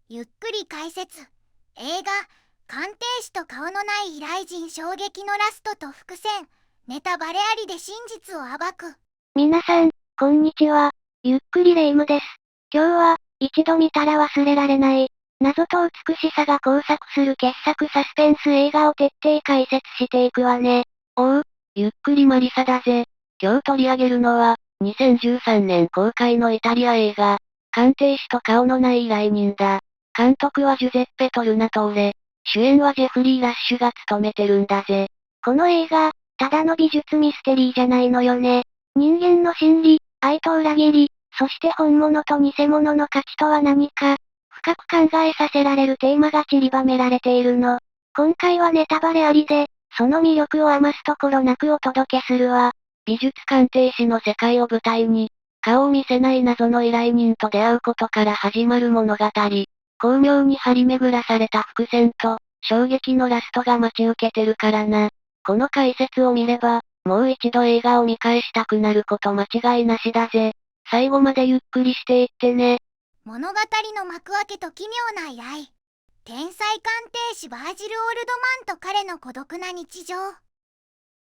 ゆっくり解説。映画鑑定士と顔のない依頼人、衝撃のラストと伏線。ネタバレありで真実を暴く。皆さん、こんにちは。ゆっくりレ夢ムです。今日は、一度見たら忘れられない、謎と美しさが交錯する傑作サスペンス映画を徹底解説していくわね。おう、ゆっくりマリサだぜ。今日取り上げるのは、2013年公開のイタリア映画、鑑定士と顔のない依頼人だ。監督はジュゼッペ・トルナトーレ。主演はジェフリー・ラッシュが務めてるんだぜ。この映画、ただの美術ミステリーじゃないのよね。人間の心理、愛と裏切り、そして本物と偽物の価値とは何か、深く考えさせられるテーマが散りばめられているの。今回はネタバレありで、その魅力を余すところなくお届けするわ。美術鑑定士の世界を舞台に、顔を見せない謎の依頼人と出会うことから始まる物語。巧妙に張り巡らされた伏線と、衝撃のラストが待ち受けてるからな。この解説を見れば、もう一度映画を見返したくなること間違いなしだぜ。最後までゆっくりしていってね。物語の幕開けと奇妙な依頼。天才鑑定士バージル・オルドマンと彼の孤独な日常。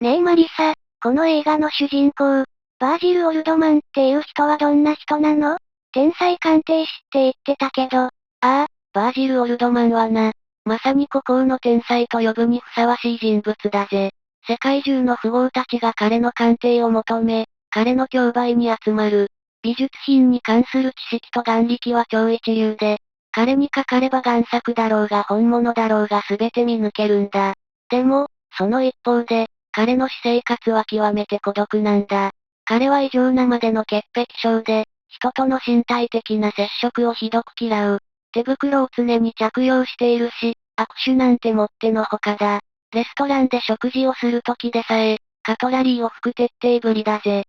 ねえマリサ、この映画の主人公、バージル・オルドマンっていう人はどんな人なの？天才鑑定士って言ってたけど、バージル・オルドマンはな、まさに孤高の天才と呼ぶにふさわしい人物だぜ。世界中の富豪たちが彼の鑑定を求め、彼の競売に集まる。美術品に関する知識と眼力は超一流で、彼にかかれば贋作だろうが本物だろうが全て見抜けるんだ。でも、その一方で、彼の私生活は極めて孤独なんだ。彼は異常なまでの潔癖症で、人との身体的な接触をひどく嫌う。手袋を常に着用しているし、握手なんてもってのほかだ。レストランで食事をする時でさえ、カトラリーを拭く徹底ぶりだぜ。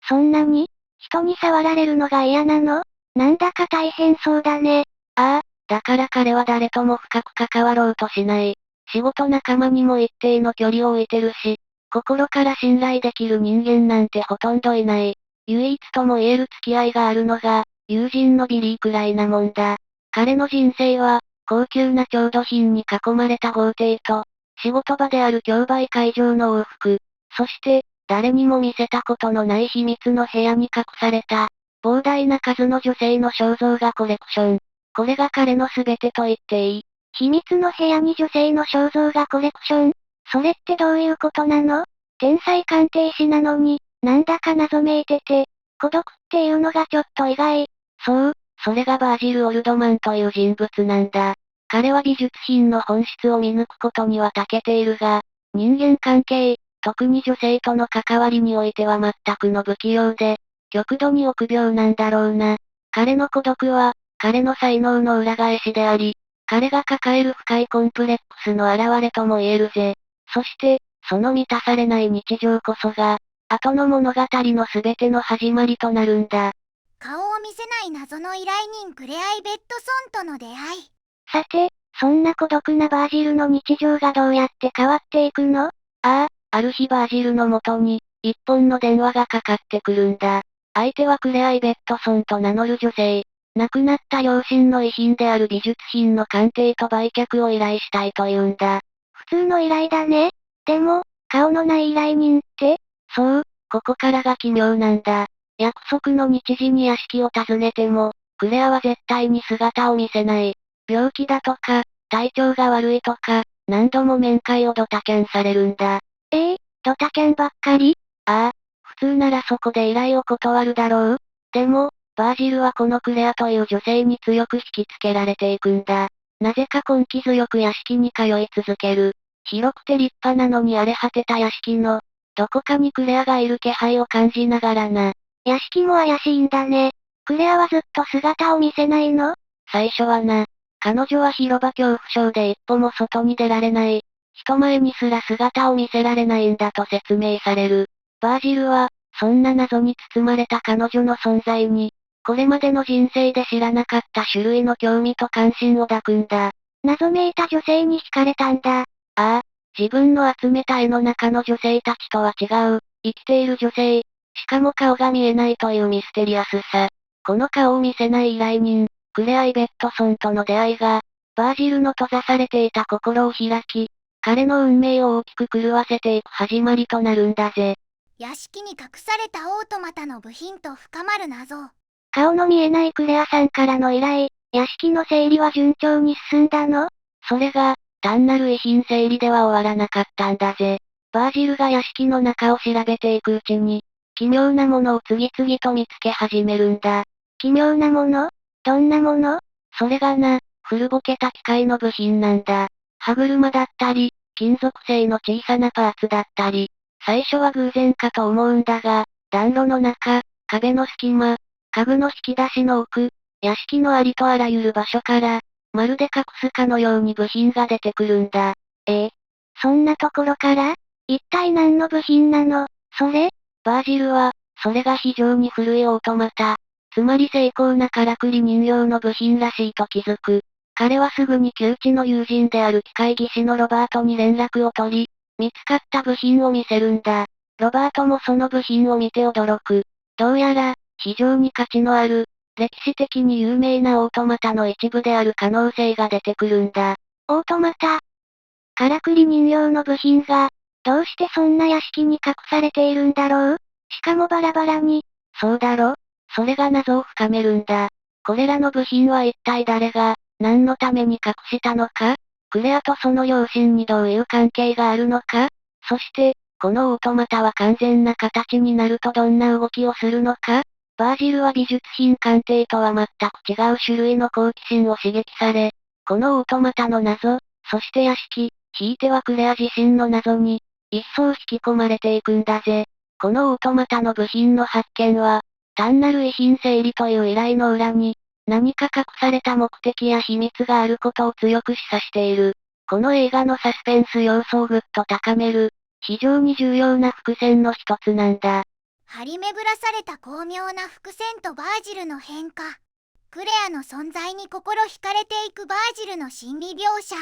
そんなに人に触られるのが嫌なの？なんだか大変そうだね。だから彼は誰とも深く関わろうとしない。仕事仲間にも一定の距離を置いてるし、心から信頼できる人間なんてほとんどいない。唯一とも言える付き合いがあるのが、友人のビリーくらいなもんだ。彼の人生は、高級な調度品に囲まれた豪邸と、仕事場である競売会場の往復、そして、誰にも見せたことのない秘密の部屋に隠された、膨大な数の女性の肖像画コレクション。これが彼の全てと言っていい。秘密の部屋に女性の肖像画コレクション？それってどういうことなの？天才鑑定士なのに、なんだか謎めいてて、孤独っていうのがちょっと意外。そう、それがバージル・オルドマンという人物なんだ。彼は美術品の本質を見抜くことには長けているが、人間関係、特に女性との関わりにおいては全くの不器用で、極度に臆病なんだろうな。彼の孤独は、彼の才能の裏返しであり、彼が抱える深いコンプレックスの表れとも言えるぜ。そして、その満たされない日常こそが、後の物語の全ての始まりとなるんだ。顔を見せない謎の依頼人、クレアイ・ベッドソンとの出会い。さて、そんな孤独なバージルの日常がどうやって変わっていくの？ある日バージルの元に、一本の電話がかかってくるんだ。相手はクレアイ・ベッドソンと名乗る女性。亡くなった両親の遺品である美術品の鑑定と売却を依頼したいと言うんだ。普通の依頼だね。でも、顔のない依頼人って？そう、ここからが奇妙なんだ。約束の日時に屋敷を訪ねても、クレアは絶対に姿を見せない。病気だとか、体調が悪いとか、何度も面会をドタキャンされるんだ。ドタキャンばっかり？普通ならそこで依頼を断るだろう？でも、バージルはこのクレアという女性に強く引きつけられていくんだ。なぜか根気強く屋敷に通い続ける。広くて立派なのに荒れ果てた屋敷の、どこかにクレアがいる気配を感じながらな。屋敷も怪しいんだね。クレアはずっと姿を見せないの？最初はな。彼女は広場恐怖症で一歩も外に出られない。人前にすら姿を見せられないんだと説明される。バージルは、そんな謎に包まれた彼女の存在に、これまでの人生で知らなかった種類の興味と関心を抱くんだ。謎めいた女性に惹かれたんだ。自分の集めた絵の中の女性たちとは違う、生きている女性。しかも顔が見えないというミステリアスさ。この顔を見せない依頼人。クレア・イベットソンとの出会いが、バージルの閉ざされていた心を開き、彼の運命を大きく狂わせていく始まりとなるんだぜ。屋敷に隠されたオートマタの部品と深まる謎。顔の見えないクレアさんからの依頼、屋敷の整理は順調に進んだの？それが、単なる遺品整理では終わらなかったんだぜ。バージルが屋敷の中を調べていくうちに、奇妙なものを次々と見つけ始めるんだ。奇妙なもの？どんなもの？それがな、古ぼけた機械の部品なんだ。歯車だったり、金属製の小さなパーツだったり、最初は偶然かと思うんだが、暖炉の中、壁の隙間、家具の引き出しの奥、屋敷のありとあらゆる場所から、まるで隠すかのように部品が出てくるんだ。そんなところから？一体何の部品なの？それ？バージルは、それが非常に古いオートマタ、つまり精巧なからくり人形の部品らしいと気づく。彼はすぐに旧知の友人である機械技師のロバートに連絡を取り、見つかった部品を見せるんだ。ロバートもその部品を見て驚く。どうやら、非常に価値のある、歴史的に有名なオートマタの一部である可能性が出てくるんだ。オートマタ？からくり人形の部品が、どうしてそんな屋敷に隠されているんだろう？しかもバラバラに。そうだろ？それが謎を深めるんだ。これらの部品は一体誰が、何のために隠したのか？クレアとその両親にどういう関係があるのか？そして、このオートマタは完全な形になるとどんな動きをするのか？バージルは美術品鑑定とは全く違う種類の好奇心を刺激され、このオートマタの謎、そして屋敷、ひいてはクレア自身の謎に、一層引き込まれていくんだぜ。このオートマタの部品の発見は、単なる遺品整理という依頼の裏に、何か隠された目的や秘密があることを強く示唆している。この映画のサスペンス要素をぐっと高める、非常に重要な伏線の一つなんだ。張り巡らされた巧妙な伏線とバージルの変化。クレアの存在に心惹かれていくバージルの心理描写。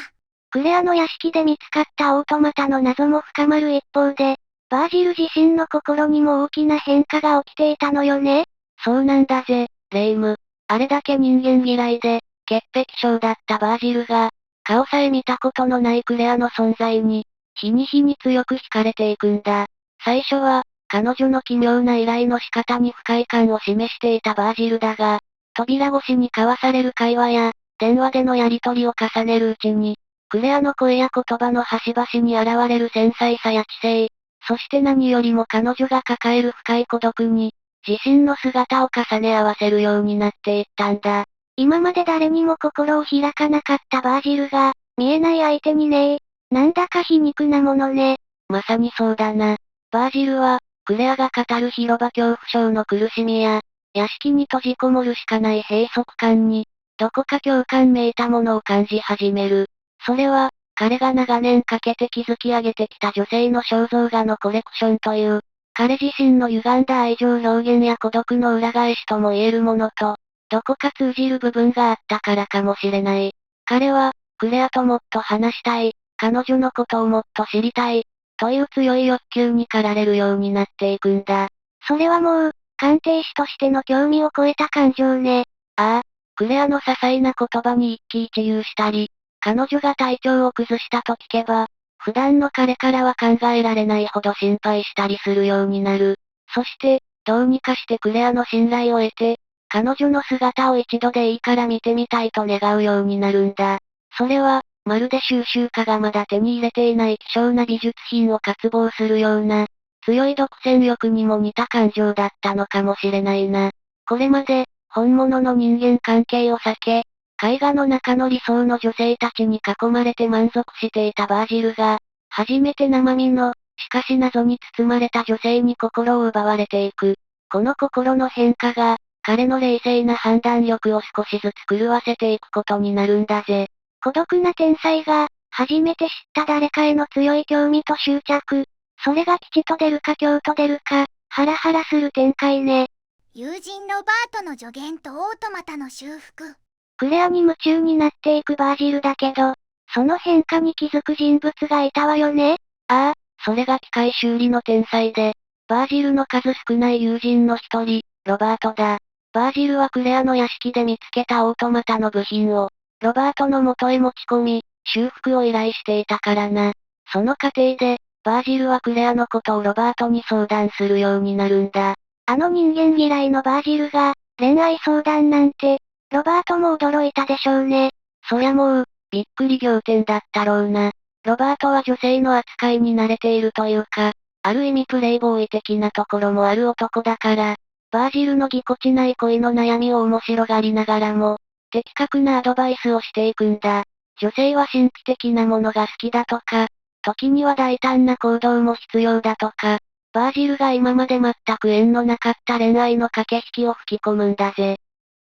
クレアの屋敷で見つかったオートマタの謎も深まる一方で、バージル自身の心にも大きな変化が起きていたのよね。そうなんだぜ、レイム。あれだけ人間嫌いで、潔癖症だったバージルが、顔さえ見たことのないクレアの存在に、日に日に強く惹かれていくんだ。最初は、彼女の奇妙な依頼の仕方に不快感を示していたバージルだが、扉越しに交わされる会話や、電話でのやり取りを重ねるうちに、クレアの声や言葉の端々に現れる繊細さや知性、そして何よりも彼女が抱える深い孤独に、自身の姿を重ね合わせるようになっていったんだ。今まで誰にも心を開かなかったバージルが、見えない相手にね。なんだか皮肉なものね。まさにそうだな。バージルは、クレアが語る広場恐怖症の苦しみや、屋敷に閉じこもるしかない閉塞感に、どこか共感めいたものを感じ始める。それは、彼が長年かけて築き上げてきた女性の肖像画のコレクションという、彼自身の歪んだ愛情表現や孤独の裏返しとも言えるものと、どこか通じる部分があったからかもしれない。彼は、クレアともっと話したい、彼女のことをもっと知りたい、という強い欲求に駆られるようになっていくんだ。それはもう、鑑定士としての興味を超えた感情ね。ああ、クレアの些細な言葉に一喜一憂したり、彼女が体調を崩したと聞けば、普段の彼からは考えられないほど心配したりするようになる。そして、どうにかしてクレアの信頼を得て、彼女の姿を一度でいいから見てみたいと願うようになるんだ。それは、まるで収集家がまだ手に入れていない希少な美術品を渇望するような、強い独占欲にも似た感情だったのかもしれないな。これまで、本物の人間関係を避け、絵画の中の理想の女性たちに囲まれて満足していたバージルが、初めて生身の、しかし謎に包まれた女性に心を奪われていく。この心の変化が、彼の冷静な判断力を少しずつ狂わせていくことになるんだぜ。孤独な天才が、初めて知った誰かへの強い興味と執着。それが吉と出るか凶と出るか、ハラハラする展開ね。友人ロバートの助言とオートマタの修復。クレアに夢中になっていくバージルだけど、その変化に気づく人物がいたわよね。ああ、それが機械修理の天才で、バージルの数少ない友人の一人、ロバートだ。バージルはクレアの屋敷で見つけたオートマタの部品を、ロバートの元へ持ち込み、修復を依頼していたからな。その過程で、バージルはクレアのことをロバートに相談するようになるんだ。あの人間嫌いのバージルが、恋愛相談なんて、ロバートも驚いたでしょうね。そりゃもう、びっくり仰天だったろうな。ロバートは女性の扱いに慣れているというか、ある意味プレイボーイ的なところもある男だから、バージルのぎこちない恋の悩みを面白がりながらも、的確なアドバイスをしていくんだ。女性は神秘的なものが好きだとか、時には大胆な行動も必要だとか、バージルが今まで全く縁のなかった恋愛の駆け引きを吹き込むんだぜ。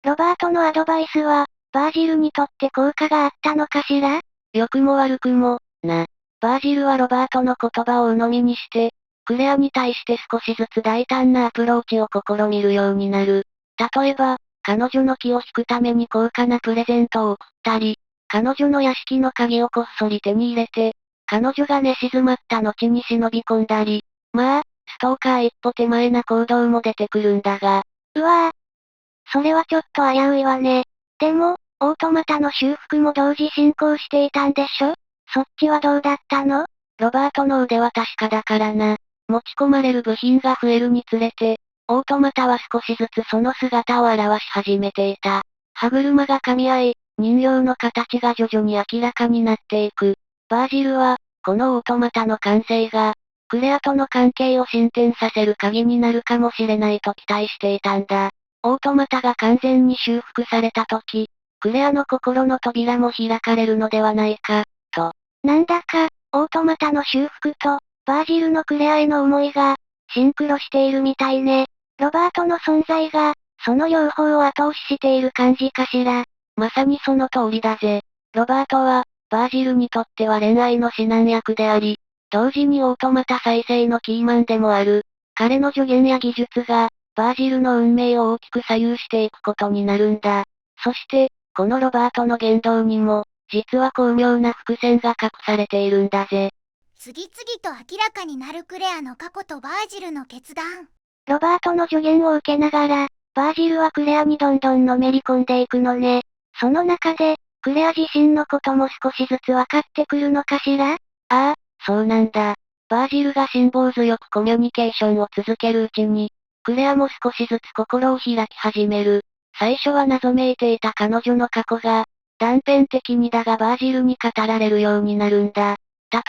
ロバートのアドバイスは、バージルにとって効果があったのかしら？良くも悪くも、な。バージルはロバートの言葉を鵜呑みにして、クレアに対して少しずつ大胆なアプローチを試みるようになる。例えば、彼女の気を引くために高価なプレゼントを送ったり、彼女の屋敷の鍵をこっそり手に入れて、彼女が寝静まった後に忍び込んだり、まあ、ストーカー一歩手前な行動も出てくるんだが。うわぁ。それはちょっと危ういわね。でも、オートマタの修復も同時進行していたんでしょ？そっちはどうだったの？ロバートの腕は確かだからな。持ち込まれる部品が増えるにつれて、オートマタは少しずつその姿を現し始めていた。歯車が噛み合い、人形の形が徐々に明らかになっていく。バージルは、このオートマタの完成が、クレアとの関係を進展させる鍵になるかもしれないと期待していたんだ。オートマタが完全に修復された時、クレアの心の扉も開かれるのではないか、と。なんだか、オートマタの修復と、バージルのクレアへの思いが、シンクロしているみたいね。ロバートの存在が、その両方を後押ししている感じかしら。まさにその通りだぜ。ロバートは、バージルにとっては恋愛の指南役であり、同時にオートマタ再生のキーマンでもある。彼の助言や技術が、バージルの運命を大きく左右していくことになるんだ。そして、このロバートの言動にも、実は巧妙な伏線が隠されているんだぜ。次々と明らかになるクレアの過去とバージルの決断。ロバートの助言を受けながら、バージルはクレアにどんどんのめり込んでいくのね。その中で、クレア自身のことも少しずつ分かってくるのかしら？ああ、そうなんだ。バージルが辛抱強くコミュニケーションを続けるうちに、クレアも少しずつ心を開き始める。最初は謎めいていた彼女の過去が、断片的にだがバージルに語られるようになるんだ。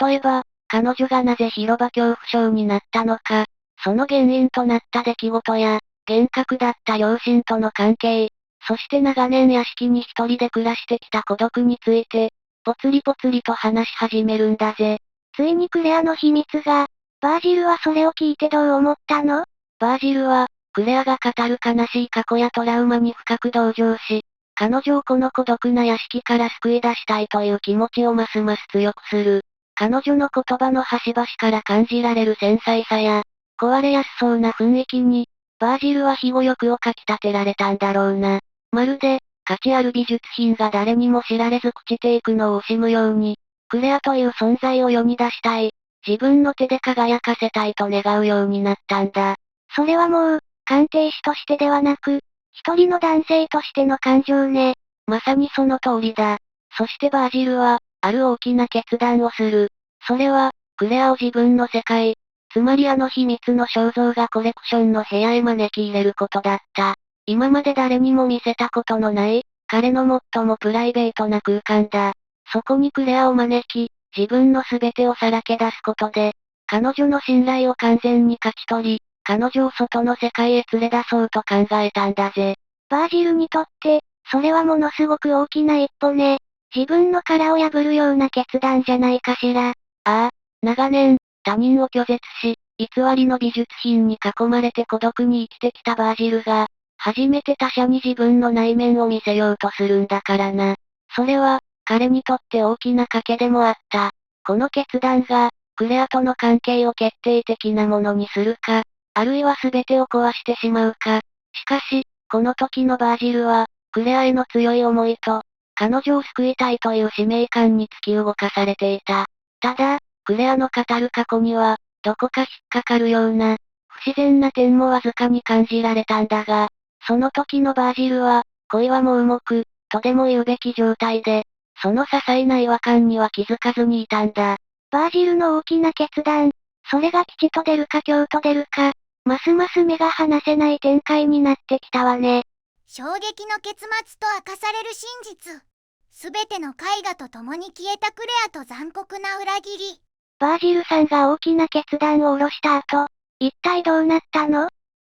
例えば、彼女がなぜ広場恐怖症になったのか、その原因となった出来事や、厳格だった両親との関係、そして長年屋敷に一人で暮らしてきた孤独について、ぽつりぽつりと話し始めるんだぜ。ついにクレアの秘密が、バージルはそれを聞いてどう思ったの？バージルは、クレアが語る悲しい過去やトラウマに深く同情し、彼女をこの孤独な屋敷から救い出したいという気持ちをますます強くする。彼女の言葉の端々から感じられる繊細さや、壊れやすそうな雰囲気に、バージルは庇護欲をかき立てられたんだろうな。まるで、価値ある美術品が誰にも知られず朽ちていくのを惜しむように、クレアという存在を世に出したい。自分の手で輝かせたいと願うようになったんだ。それはもう、鑑定士としてではなく、一人の男性としての感情ね。まさにその通りだ。そしてバージルは、ある大きな決断をする。それは、クレアを自分の世界、つまりあの秘密の肖像画コレクションの部屋へ招き入れることだった。今まで誰にも見せたことのない、彼の最もプライベートな空間だ。そこにクレアを招き、自分の全てをさらけ出すことで、彼女の信頼を完全に勝ち取り、彼女を外の世界へ連れ出そうと考えたんだぜ。バージルにとって、それはものすごく大きな一歩ね。自分の殻を破るような決断じゃないかしら。ああ、長年、他人を拒絶し、偽りの美術品に囲まれて孤独に生きてきたバージルが、初めて他者に自分の内面を見せようとするんだからな。それは、彼にとって大きな賭けでもあった。この決断が、クレアとの関係を決定的なものにするか、あるいは全てを壊してしまうか。しかし、この時のバージルは、クレアへの強い思いと、彼女を救いたいという使命感に突き動かされていた。ただ、クレアの語る過去には、どこか引っかかるような、不自然な点もわずかに感じられたんだが、その時のバージルは、恋は盲目、とでも言うべき状態で、その些細な違和感には気づかずにいたんだ。バージルの大きな決断。それが吉と出るか凶と出るか、ますます目が離せない展開になってきたわね。衝撃の結末と明かされる真実。すべての絵画と共に消えたクレアと残酷な裏切り。バージルさんが大きな決断を下ろした後、一体どうなったの？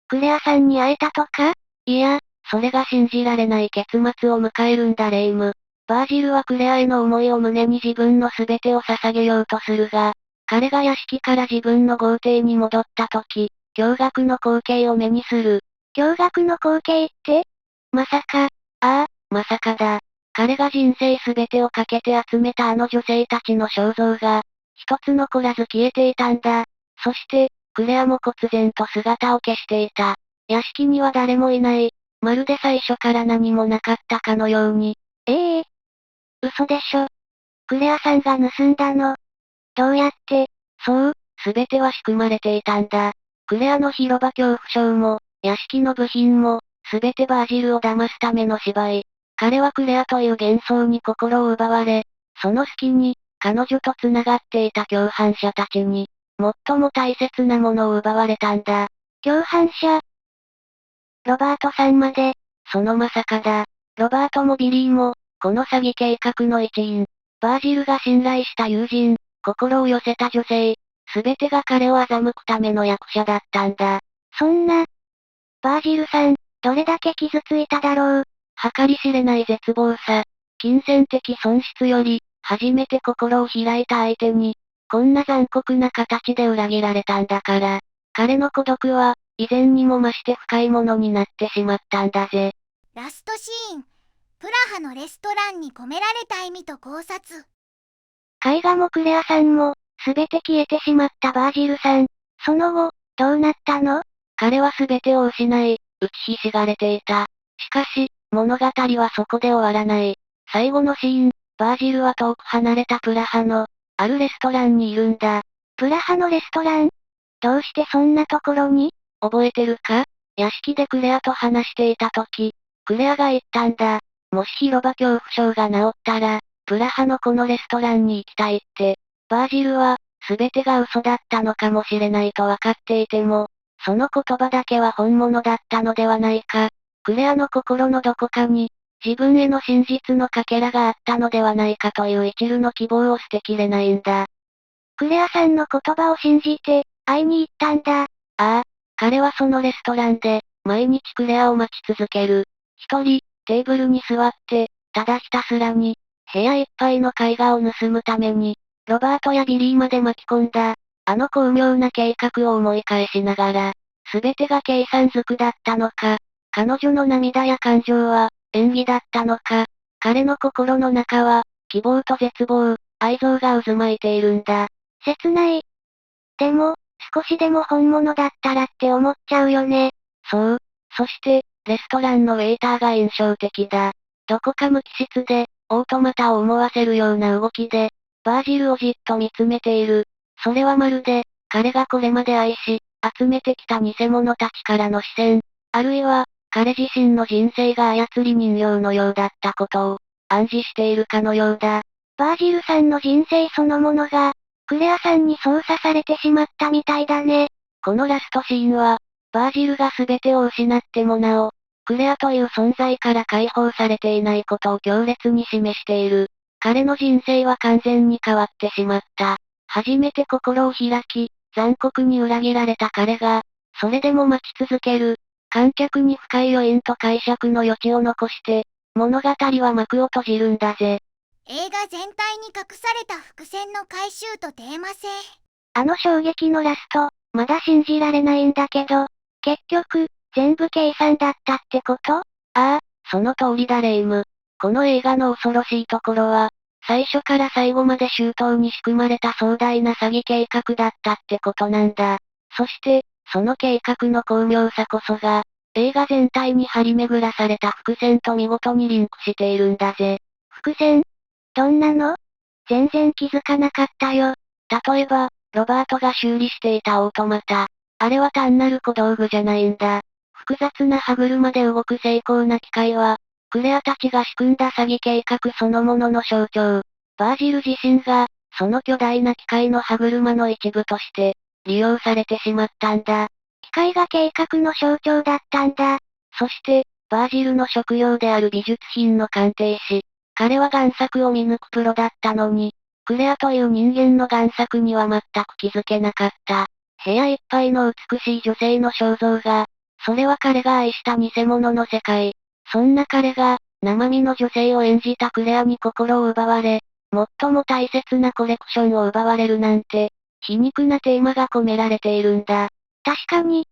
クレアさんに会えたとか？いや、それが信じられない結末を迎えるんだレイム。バージルはクレアへの思いを胸に自分の全てを捧げようとするが、彼が屋敷から自分の豪邸に戻った時、驚愕の光景を目にする。驚愕の光景って？まさか、ああ、まさかだ。彼が人生全てをかけて集めたあの女性たちの肖像が、一つ残らず消えていたんだ。そして、クレアも忽然と姿を消していた。屋敷には誰もいない。まるで最初から何もなかったかのように。嘘でしょ。クレアさんが盗んだの。どうやって？そう、全ては仕組まれていたんだ。クレアの広場恐怖症も、屋敷の部品も、全てバージルを騙すための芝居。彼はクレアという幻想に心を奪われ、その隙に、彼女と繋がっていた共犯者たちに、最も大切なものを奪われたんだ。共犯者？ロバートさんまで。そのまさかだ。ロバートもビリーも、この詐欺計画の一員。バージルが信頼した友人、心を寄せた女性、すべてが彼を欺くための役者だったんだ。そんな。バージルさん、どれだけ傷ついただろう。計り知れない絶望さ。金銭的損失より、初めて心を開いた相手に、こんな残酷な形で裏切られたんだから。彼の孤独は、以前にも増して深いものになってしまったんだぜ。ラストシーン。プラハのレストランに込められた意味と考察。絵画もクレアさんも、すべて消えてしまったバージルさん。その後、どうなったの？彼はすべてを失い、打ちひしがれていた。しかし、物語はそこで終わらない。最後のシーン、バージルは遠く離れたプラハの、あるレストランにいるんだ。プラハのレストラン？どうしてそんなところに？覚えてるか？屋敷でクレアと話していた時、クレアが言ったんだ。もし広場恐怖症が治ったら、プラハのこのレストランに行きたいって。バージルは、すべてが嘘だったのかもしれないと分かっていても、その言葉だけは本物だったのではないか。クレアの心のどこかに、自分への真実のかけらがあったのではないかという一縷の希望を捨てきれないんだ。クレアさんの言葉を信じて、会いに行ったんだ。ああ、彼はそのレストランで、毎日クレアを待ち続ける。一人、テーブルに座って、ただひたすらに、部屋いっぱいの絵画を盗むために、ロバートやビリーまで巻き込んだ、あの巧妙な計画を思い返しながら、すべてが計算づくだったのか、彼女の涙や感情は、演技だったのか、彼の心の中は、希望と絶望、愛憎が渦巻いているんだ。切ない。でも、少しでも本物だったらって思っちゃうよね。そう。そして、レストランのウェイターが印象的だ。どこか無機質で、オートマタを思わせるような動きで、バージルをじっと見つめている。それはまるで、彼がこれまで愛し、集めてきた偽物たちからの視線、あるいは、彼自身の人生が操り人形のようだったことを、暗示しているかのようだ。バージルさんの人生そのものが、クレアさんに操作されてしまったみたいだね。このラストシーンは、バージルが全てを失ってもなお、クレアという存在から解放されていないことを強烈に示している。彼の人生は完全に変わってしまった。初めて心を開き、残酷に裏切られた彼が、それでも待ち続ける。観客に深い余韻と解釈の余地を残して、物語は幕を閉じるんだぜ。映画全体に隠された伏線の回収とテーマ性。あの衝撃のラスト、まだ信じられないんだけど、結局、全部計算だったってこと？ああ、その通りだレイム。この映画の恐ろしいところは、最初から最後まで周到に仕組まれた壮大な詐欺計画だったってことなんだ。そして、その計画の巧妙さこそが、映画全体に張り巡らされた伏線と見事にリンクしているんだぜ。伏線？どんなの？全然気づかなかったよ。例えば、ロバートが修理していたオートマタ。あれは単なる小道具じゃないんだ。複雑な歯車で動く精巧な機械は、クレアたちが仕組んだ詐欺計画そのものの象徴。バージル自身が、その巨大な機械の歯車の一部として、利用されてしまったんだ。機械が計画の象徴だったんだ。そして、バージルの職業である美術品の鑑定士。彼は贋作を見抜くプロだったのに、クレアという人間の贋作には全く気づけなかった。部屋いっぱいの美しい女性の肖像画。それは彼が愛した偽物の世界。そんな彼が、生身の女性を演じたクレアに心を奪われ、最も大切なコレクションを奪われるなんて、皮肉なテーマが込められているんだ。確かに。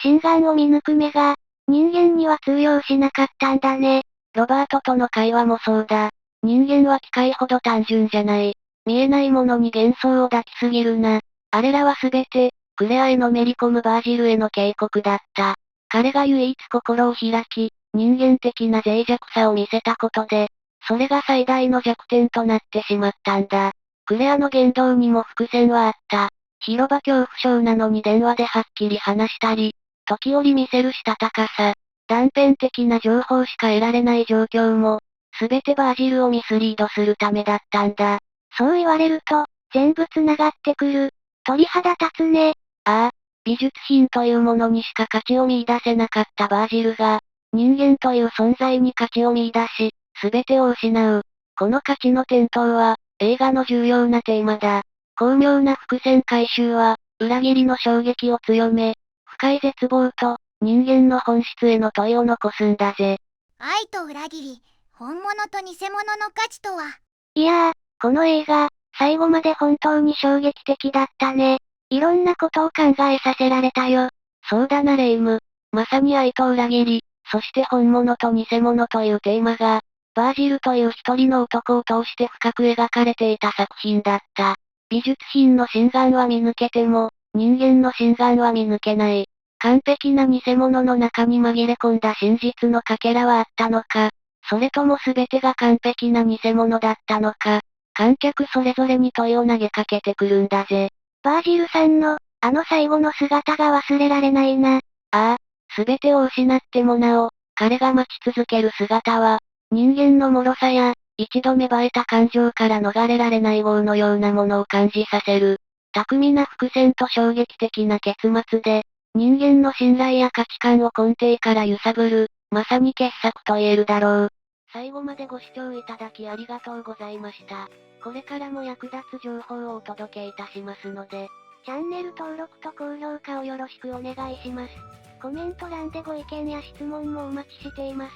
心眼を見抜く目が、人間には通用しなかったんだね。ロバートとの会話もそうだ。人間は機械ほど単純じゃない。見えないものに幻想を抱きすぎるな。あれらはすべて、クレアへのめり込むバージルへの警告だった。彼が唯一心を開き、人間的な脆弱さを見せたことで、それが最大の弱点となってしまったんだ。クレアの言動にも伏線はあった。広場恐怖症なのに電話ではっきり話したり、時折見せるしたたかさ、断片的な情報しか得られない状況も、すべてバージルをミスリードするためだったんだ。そう言われると、全部繋がってくる。鳥肌立つね。ああ、美術品というものにしか価値を見出せなかったバージルが、人間という存在に価値を見出し、すべてを失う。この価値の転倒は、映画の重要なテーマだ。巧妙な伏線回収は、裏切りの衝撃を強め、深い絶望と、人間の本質への問いを残すんだぜ。愛と裏切り、本物と偽物の価値とは。いやー、この映画、最後まで本当に衝撃的だったね。いろんなことを考えさせられたよ。そうだなレイム。まさに愛と裏切り、そして本物と偽物というテーマが、バージルという一人の男を通して深く描かれていた作品だった。美術品の心眼は見抜けても、人間の心眼は見抜けない。完璧な偽物の中に紛れ込んだ真実のかけらはあったのか、それとも全てが完璧な偽物だったのか、観客それぞれに問いを投げかけてくるんだぜ。バージルさんの、あの最後の姿が忘れられないな。ああ、全てを失ってもなお、彼が待ち続ける姿は、人間の脆さや、一度芽生えた感情から逃れられない業のようなものを感じさせる。巧みな伏線と衝撃的な結末で、人間の信頼や価値観を根底から揺さぶる、まさに傑作と言えるだろう。最後までご視聴いただきありがとうございました。これからも役立つ情報をお届けいたしますので、チャンネル登録と高評価をよろしくお願いします。コメント欄でご意見や質問もお待ちしています。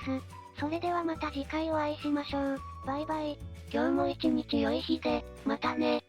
それではまた次回お会いしましょう。バイバイ。今日も一日良い日で、またね。